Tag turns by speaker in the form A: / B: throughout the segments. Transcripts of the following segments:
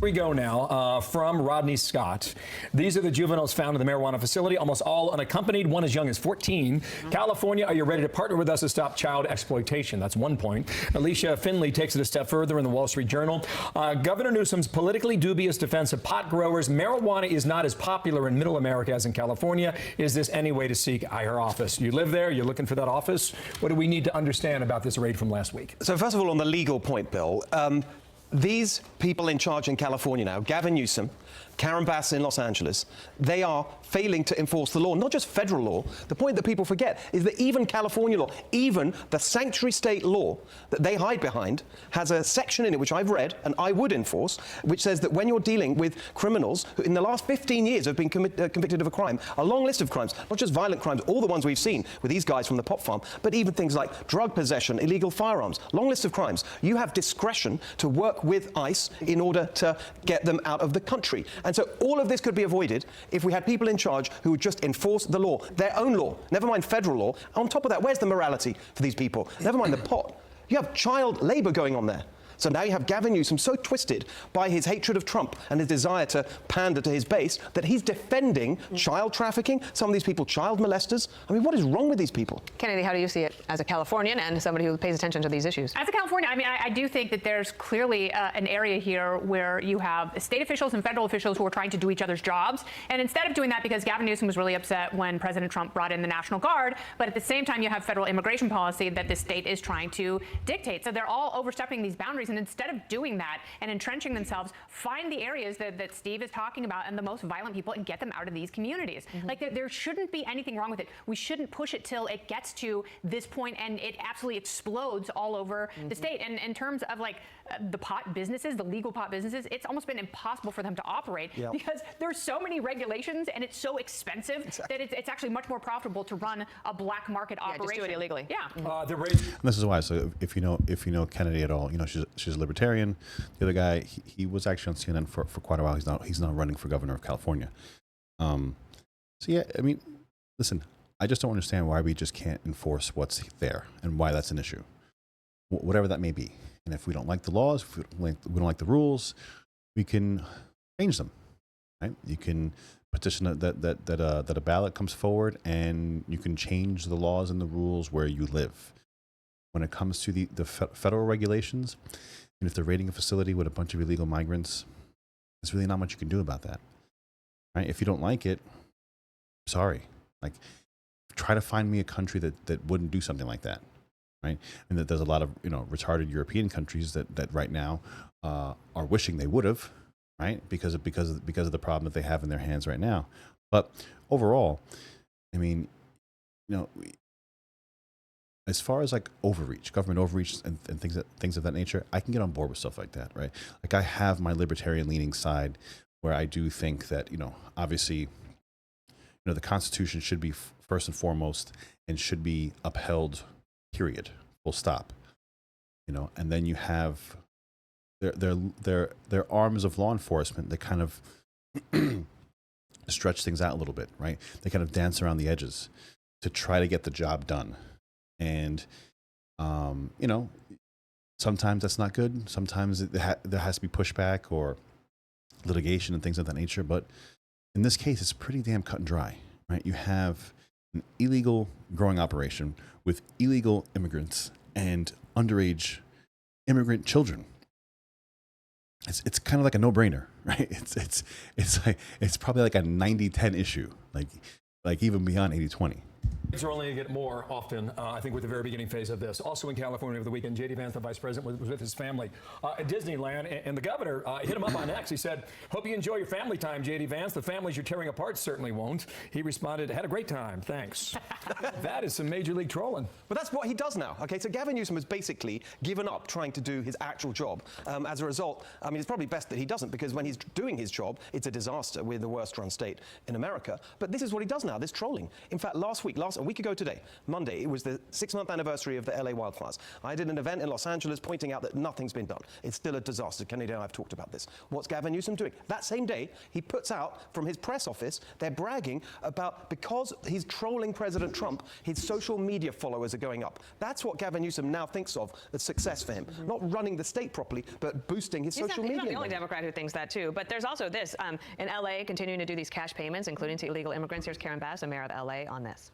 A: We go now from Rodney Scott. These are the juveniles found in the marijuana facility, almost all unaccompanied, one as young as 14. California, are you ready to partner with us to stop child exploitation? That's one point. Alicia Finley takes it a step further in the Wall Street Journal. Governor Newsom's politically dubious defense of pot growers. Marijuana is not as popular in middle America as in California. Is this any way to seek higher office? You live there, you're looking for that office. What do we need to understand about this raid from last week?
B: So first of all, on the legal point, Bill, these people in charge in California now, Gavin Newsom, Karen Bass in Los Angeles, they are failing to enforce the law, not just federal law. The point that people forget is that even California law, even the sanctuary state law that they hide behind, has a section in it, which I've read and I would enforce, which says that when you're dealing with criminals who in the last 15 years have been convicted of a crime, a long list of crimes, not just violent crimes, all the ones we've seen with these guys from the pot farm, but even things like drug possession, illegal firearms, long list of crimes. You have discretion to work with ICE in order to get them out of the country. And so all of this could be avoided if we had people in charge who would just enforce the law, their own law, never mind federal law. On top of that, where's the morality for these people? Never mind the pot. You have child labor going on there. So now you have Gavin Newsom so twisted by his hatred of Trump and his desire to pander to his base that he's defending child trafficking, some of these people child molesters. I mean, what is wrong with these people?
C: Kennedy, how do you see it as a Californian and somebody who pays attention to these issues?
D: As a Californian, I mean, I do think that there's clearly an area here where you have state officials and federal officials who are trying to do each other's jobs. And instead of doing that, because Gavin Newsom was really upset when President Trump brought in the National Guard, but at the same time, you have federal immigration policy that the state is trying to dictate. So they're all overstepping these boundaries. And instead of doing that and entrenching themselves, find the areas that Steve is talking about and the most violent people and get them out of these communities. Like there shouldn't be anything wrong with it. We shouldn't push it till it gets to this point and it absolutely explodes all over the state. And in terms of like the pot businesses, the legal pot businesses, it's almost been impossible for them to operate because there's so many regulations and it's so expensive that it's actually much more profitable to run a black market operation.
C: Just do it illegally.
A: The
E: And this is why. So if you know Kennedy at all, you know she's a libertarian. The other guy, he was actually on CNN for quite a while. He's not running for governor of California. So yeah, I mean, listen, I just don't understand why we just can't enforce what's there and why that's an issue, whatever that may be. And if we don't like the laws, if we don't like the rules, we can change them. Right? You can petition that a ballot comes forward, and you can change the laws and the rules where you live. When it comes to the federal regulations, and if they're raiding a facility with a bunch of illegal migrants, there's really not much you can do about that. Right? If you don't like it, sorry. Like, try to find me a country that wouldn't do something like that. Right? And that there's a lot of retarded European countries that right now are wishing they would have, right? Because of the problem that they have in their hands right now. But overall, I mean, as far as like overreach, government overreach and things of that nature, I can get on board with stuff like that, right? Like I have my libertarian leaning side where I do think that, obviously, the Constitution should be first and foremost and should be upheld, period, full stop. And then you have their arms of law enforcement that kind of stretch things out a little bit, right? They kind of dance around the edges to try to get the job done. And, sometimes that's not good. Sometimes there has to be pushback or litigation and things of that nature. But in this case, it's pretty damn cut and dry, right? You have an illegal growing operation with illegal immigrants and underage immigrant children. It's kind of like a no-brainer, right? It's probably like a 90-10 issue, like even beyond 80-20.
A: Things are only going to get more often, I think, with the very beginning phase of this. Also in California over the weekend, J.D. Vance, the vice president, was with his family at Disneyland, and the governor hit him up on X. He said, "Hope you enjoy your family time, J.D. Vance. The families you're tearing apart certainly won't." He responded, "Had a great time, thanks." That is some major league trolling.
B: But that's what he does now. Okay, so Gavin Newsom has basically given up trying to do his actual job. As a result, I mean, it's probably best that he doesn't, because when he's doing his job, it's a disaster. We're the worst run state in America. But this is what he does now, this trolling. In fact, last week, week, a week ago today, Monday, it was the 6-month anniversary of the LA wildfires. I did an event in Los Angeles pointing out that nothing's been done. It's still a disaster. Kennedy and I have talked about this. What's Gavin Newsom doing? That same day, he puts out from his press office, they're bragging about because he's trolling President Trump, his social media followers are going up. That's what Gavin Newsom now thinks of as success for him. Not running the state properly, but boosting his social media.
C: He's not the only Democrat who thinks that too. But there's also this in LA, continuing to do these cash payments, including to illegal immigrants. Here's Karen Bass, the mayor of LA, on this.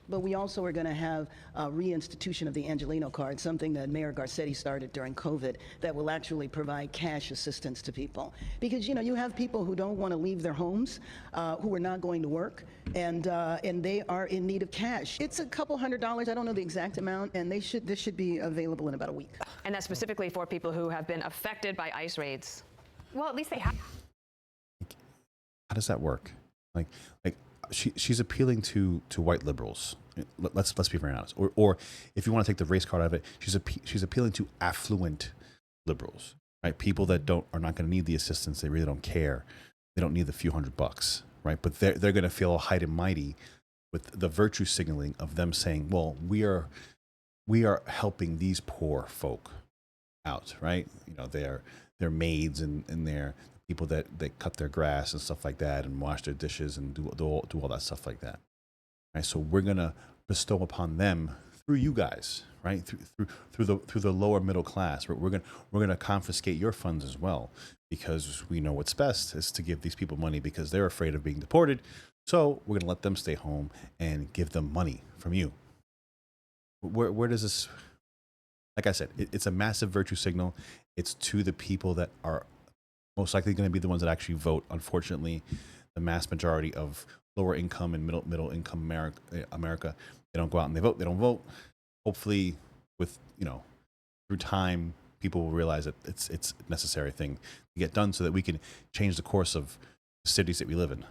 F: But we also are going to have a reinstitution of the Angelino card, something that Mayor Garcetti started during COVID, that will actually provide cash assistance to people. Because, you know, you have people who don't want to leave their homes, who are not going to work, and they are in need of cash. It's a couple $100s, I don't know the exact amount, and this should be available in about a week.
C: And that's specifically for people who have been affected by ICE raids.
D: Well, at least they have.
E: How does that work? Like she's appealing to white liberals. Let's be very honest. Or if you want to take the race card out of it, she's appealing to affluent liberals, right? People that are not going to need the assistance. They really don't care. They don't need the few $100, right? But they're going to feel all high and mighty with the virtue signaling of them saying, well, we are helping these poor folk out, right? You know, they're maids and they're people that cut their grass and stuff like that and wash their dishes and do all that stuff like that, right? So we're gonna bestow upon them through you guys, right? Through the lower middle class. We're gonna confiscate your funds as well, because we know what's best is to give these people money because they're afraid of being deported. So we're gonna let them stay home and give them money from you. Where does this? Like I said, it's a massive virtue signal. It's to the people that are most likely going to be the ones that actually vote. Unfortunately, the mass majority of lower income and middle income America, they don't go out and they vote. They don't vote. Hopefully, through time, people will realize that it's a necessary thing to get done so that we can change the course of the cities that we live in.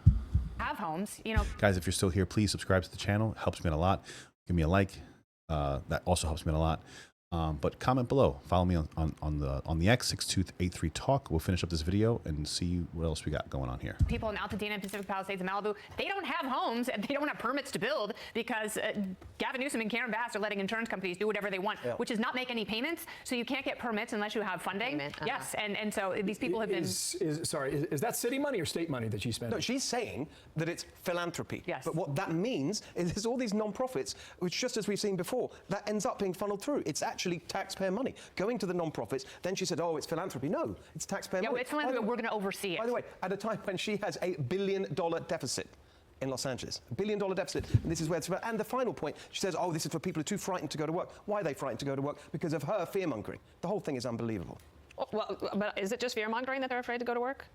D: Have homes, you know.
E: Guys, if you're still here, please subscribe to the channel. It helps me out a lot. Give me a like. That also helps me out a lot. But comment below. Follow me on the X 6283Talk. We'll finish up this video and see what else we got going on here.
D: People in Altadena, Pacific Palisades, and Malibu, they don't have homes and they don't have permits to build because Gavin Newsom and Karen Bass are letting insurance companies do whatever they want, which is not make any payments. So you can't get permits unless you have funding. Yes, and so these people have been.
A: Is that city money or state money that she's spending?
B: No, she's saying that it's philanthropy.
D: Yes.
B: But what that means is there's all these non-profits, which just as we've seen before, that ends up being funneled through. It's actually taxpayer money going to the non-profits. Then she said, oh, it's philanthropy. No, it's taxpayer money.
D: Yeah, it's philanthropy, but we're going to oversee it.
B: By the way, at a time when she has $1 billion deficit in Los Angeles, $1 billion deficit, and this is where it's about. And the final point, she says, oh, this is for people who are too frightened to go to work. Why are they frightened to go to work? Because of her fear-mongering. The whole thing is unbelievable.
C: Well, but is it just fear-mongering that they're afraid to go to work?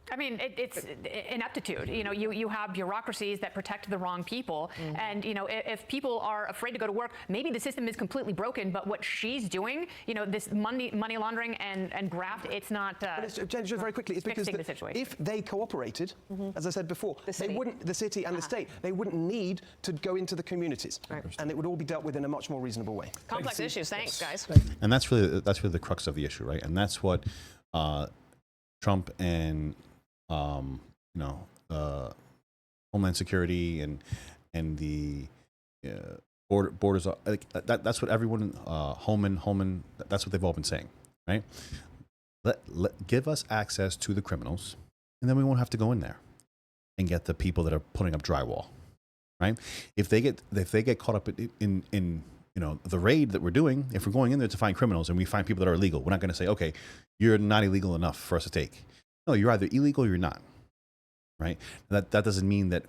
D: I mean, it's ineptitude. You know, you have bureaucracies that protect the wrong people. And, you know, if people are afraid to go to work, maybe the system is completely broken, but what she's doing, you know, this money laundering and graft, it's not
B: Jen, just very quickly, it's because
D: fixing the situation.
B: if they cooperated, as I said before, the city and the state, they wouldn't need to go into the communities. And it would all be dealt with in a much more reasonable way.
C: Complex issues. Thanks, guys.
E: And that's really the crux of the issue, right? And that's what Trump and Homeland Security and the borders are like that's what everyone Holman that's what they've all been saying, right? Give us access to the criminals, and then we won't have to go in there and get the people that are putting up drywall, right? If they get caught up in the raid that we're doing, if we're going in there to find criminals and we find people that are illegal, we're not going to say, okay, you're not illegal enough for us to take. No, you're either illegal or you're not, right? That doesn't mean that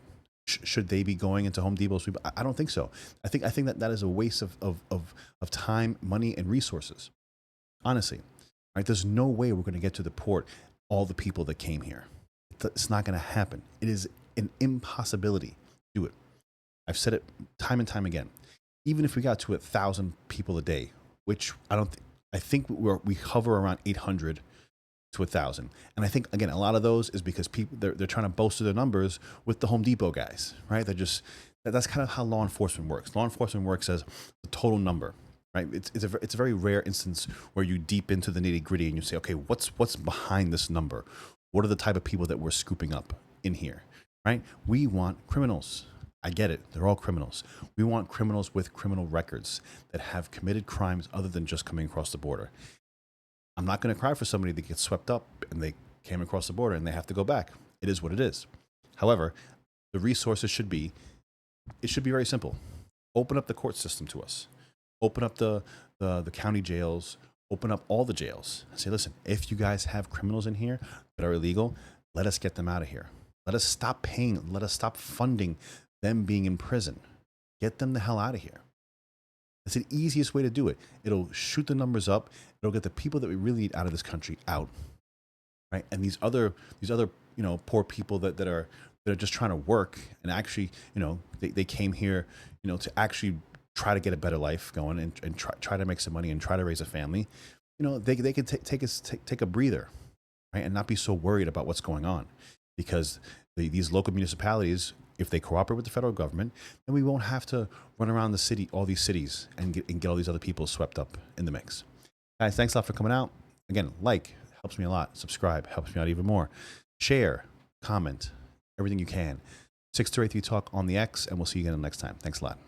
E: should they be going into Home Depot? I don't think so. I think that is a waste of time, money, and resources. Honestly, right? There's no way we're going to get to the port all the people that came here. It's not going to happen. It is an impossibility to do it. I've said it time and time again. Even if we got to 1,000 people a day, which I think we hover around 800 to 1,000. And I think, again, a lot of those is because people, they're trying to bolster their numbers with the Home Depot guys, right? That's kind of how law enforcement works. Law enforcement works as the total number, right? It's a very rare instance where you deep into the nitty gritty and you say, okay, what's behind this number? What are the type of people that we're scooping up in here, right? We want criminals. I get it. They're all criminals. We want criminals with criminal records that have committed crimes other than just coming across the border. I'm not going to cry for somebody that gets swept up and they came across the border and they have to go back. It is what it is. However, the resources should be very simple. Open up the court system to us. Open up the county jails. Open up all the jails and say, listen, if you guys have criminals in here that are illegal, let us get them out of here. Let us stop paying. Let us stop funding them being in prison. Get them the hell out of here. It's the easiest way to do it. It'll shoot the numbers up. It'll get the people that we really need out of this country out. Right? And these other poor people that are just trying to work and actually, they came here, to actually try to get a better life going and try to make some money and try to raise a family. They could take a breather, right, and not be so worried about what's going on, because these local municipalities, if they cooperate with the federal government, then we won't have to run around the city, all these cities, and get all these other people swept up in the mix. Guys, thanks a lot for coming out. Again, helps me a lot. Subscribe helps me out even more. Share, comment, everything you can. 6383 Talk on the X, and we'll see you again next time. Thanks a lot.